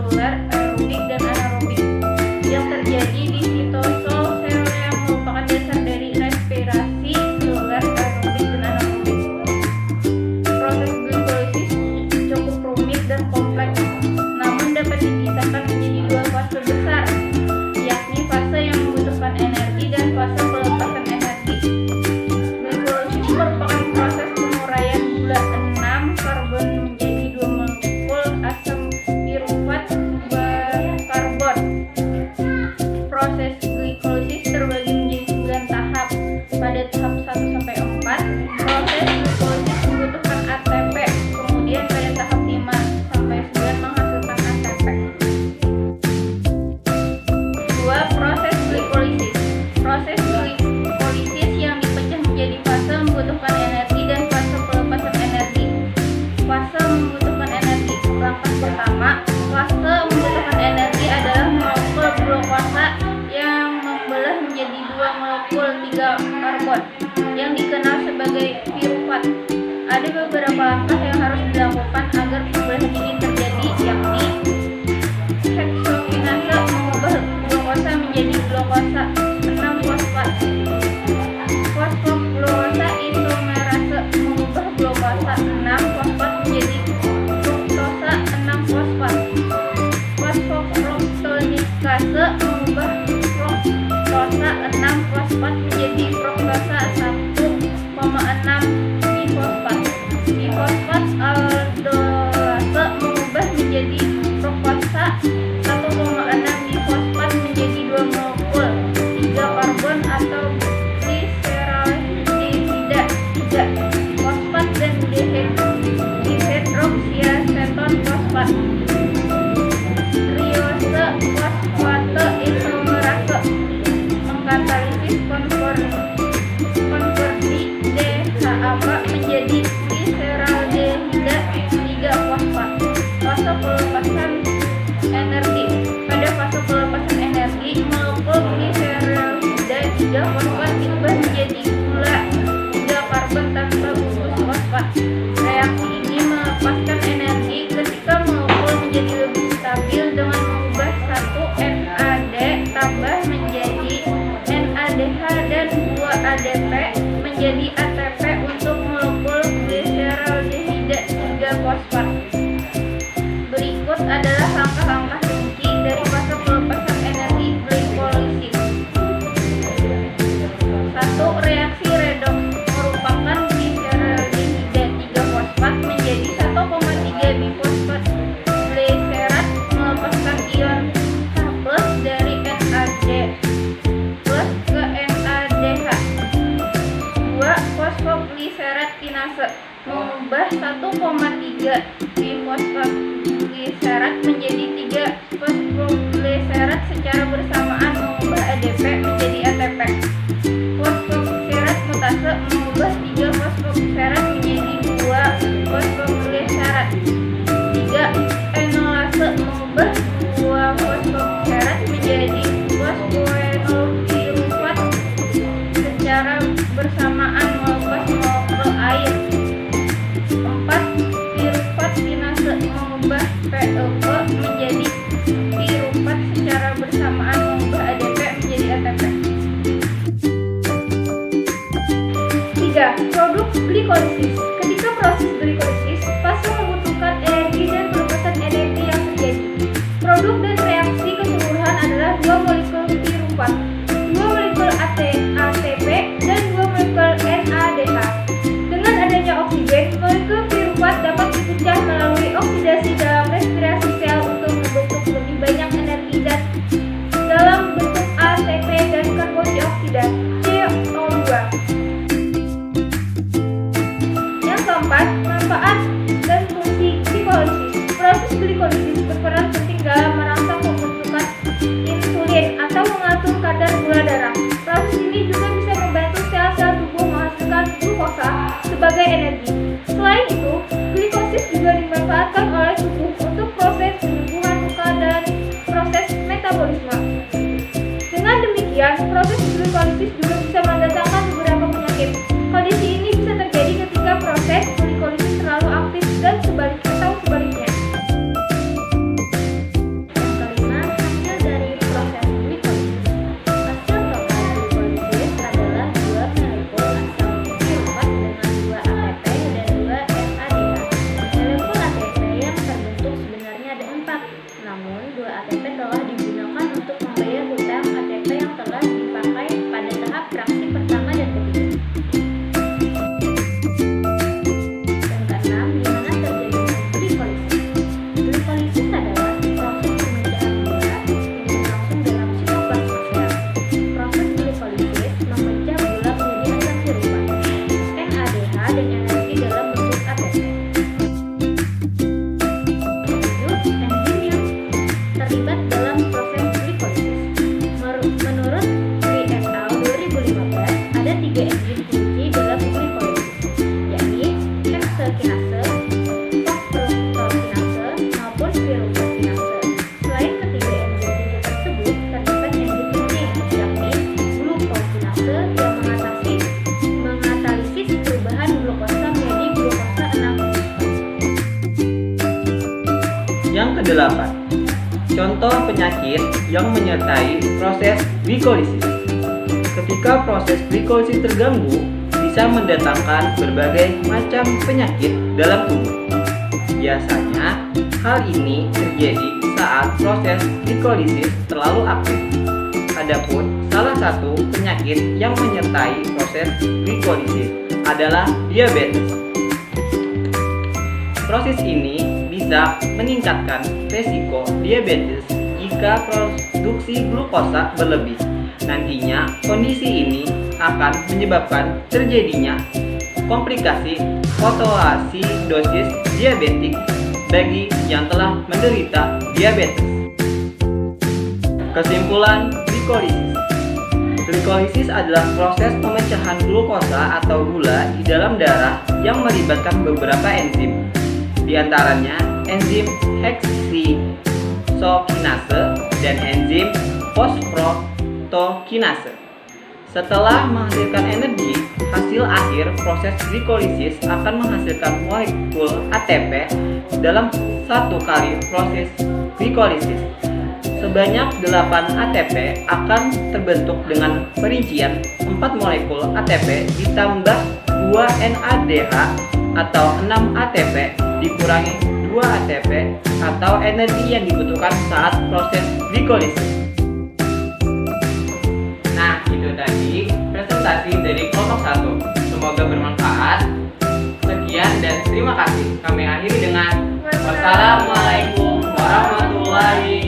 seluler, aerobik, dan anaerobik yang terjadi di sitosol sel yang merupakan dasar dari respirasi seluler, aerobik, dan anaerobik. Proses glikolisis cukup rumit dan kompleks, namun dapat dipisahkan menjadi dua fase besar, yakni fase yang membutuhkan energi dan fase pelepasan energi. Glikolisis merupakan proses penguraian gula 6 karbon menjadi 2 molekul asam pirufat berkarbon. Proses glikolisis terbagi menjadi 9 tahap. Pada tahap 1 sampai 4, proses glikolisis membutuhkan ATP. Kemudian pada tahap 5 sampai 9 menghasilkan ATP. 2. Proses glikolisis. Proses glikolisis yang dipecah menjadi fase membutuhkan energi dan fase pelepasan energi. Fase membutuhkan energi. Langkah pertama, fase membutuhkan energi adalah molekul glukosa yang membelah menjadi 2 molekul 3 karbon yang dikenal sebagai pirufat. Ada beberapa langkah yang harus dilakukan agar pembelahan ini terjadi, yakni heksokinase mengubah glukosa menjadi glukosa 6-fosfat. Fosfoglukosa isomerase mengubah glukosa 6-fosfat menjadi fruktosa 6-fosfat. Fosfofruktonikase mengubah fruktosa 6-fosfat menjadi fruktosa 1,6 bifosfat. Bifosfat aldolase mengubah menjadi fruktosa 1,6 bifosfat menjadi 2 molekul 3 karbon atau gliseraldehida 3 fosfat dan dihidroksiaseton fosfat. Triose fosfate isomerase mengkatalisis konversi DHAP menjadi gliseraldehida 3 fosfat. Fase pelepasan energi. Pada fase pelepasan energi, molekul gliseraldehida 3 fosfat diubah menjadi gula 3 karbon tanpa gugus fosfat. Reaksi ini melepaskan energi ketika molekul menjadi lebih stabil dengan mengubah 1 NAD tambah menjadi NADH dan 2 ADP menjadi ATP untuk molekul gliseraldehida 3 fosfat. Berikut adalah langkah-langkah rinci dari fase pelepasan energi glikolisis. 1. Reaksi redoks merupakan gliseraldehida 3 fosfat menjadi 1,3 bifosfat gliserat melepaskan ion H+ dari NAD+ ke NADH. 2. Fosfogliserat kinase mengubah 1,3 bifosfat gliserat menjadi 3 fosfogliserat secara bersamaan mengubah ADP menjadi ATP. Fosfogliserat mutase mengubah 3 fosfogliserat menjadi 2 fosfogliserat. 3. Enolase mengubah 2 fosfogliserat menjadi fosfoenolpirufat secara bersamaan melepas molekul air. 4. Pirufat kinase mengubah PEP menjadi pirufat secara bersamaan mengubah ADP menjadi ATP. 3. Produk glikolisis. Ketika proses glikolisis, fase membutuhkan energi dan pelepasan energi yang terjadi. Produk dan reaksi keseluruhan adalah 2 molekul pirufat, 2 molekul ATP, dan 2 molekul NADH. Dengan adanya oksigen, molekul pirufat dapat dipecah melalui oksidasi dalam respirasi sel untuk membentuk lebih banyak energi dan dalam bentuk ATP dan karbon dioksida CO2. Yang keempat, manfaat dan fungsi glikolisis. Proses glikolisis berperan penting dalam merangsang Namun, 2 ATP telah digunakan untuk membayar hutang ATP yang telah dipakai pada tahap praksi pertama dan ketiga. Yang keenam, di mana terjadinya glikolisis. Glikolisis adalah proses pemecahan gula yang berlangsung dalam sitoplasma sel. Proses glikolisis memecah gula menjadi asam tiruan, NADH, dan energi dalam bentuk ATP. Terlibat dalam proses glikolisis. Menurut Lee et al. 2015, ada 3 enzim kunci dalam glikolisis, yakni heksakinase, fosforokinase, maupun piruvakinase. Selain ketiga enzim kunci tersebut, terdapat enzim penting, yakni glukokinase yang mengatalisis perubahan glukosa menjadi glukosa 6-fosfat. Yang kedelapan, contoh penyakit yang menyertai proses glikolisis. Ketika proses glikolisis terganggu, bisa mendatangkan berbagai macam penyakit dalam tubuh. Biasanya, hal ini terjadi saat proses glikolisis terlalu aktif. Adapun salah satu penyakit yang menyertai proses glikolisis adalah diabetes. Proses ini bisa meningkatkan resiko diabetes jika produksi glukosa berlebih. Nantinya, kondisi ini akan menyebabkan terjadinya komplikasi fotoasidosis diabetik bagi yang telah menderita diabetes. Kesimpulan glikolisis. Glikolisis adalah proses pemecahan glukosa atau gula di dalam darah yang melibatkan beberapa enzim. Di antaranya enzim heksakinase dan enzim fosforokinase. Setelah menghasilkan energi, hasil akhir proses glikolisis akan menghasilkan molekul ATP dalam satu kali proses glikolisis. Sebanyak 8 ATP akan terbentuk dengan perincian 4 molekul ATP ditambah 2 NADH atau 6 ATP dikurangi 2 ATP atau energi yang dibutuhkan saat proses glikolisis. Nah, itu tadi presentasi dari kelompok 1. Semoga bermanfaat. Sekian dan terima kasih. Kami akhiri dengan wassalamualaikum warahmatullahi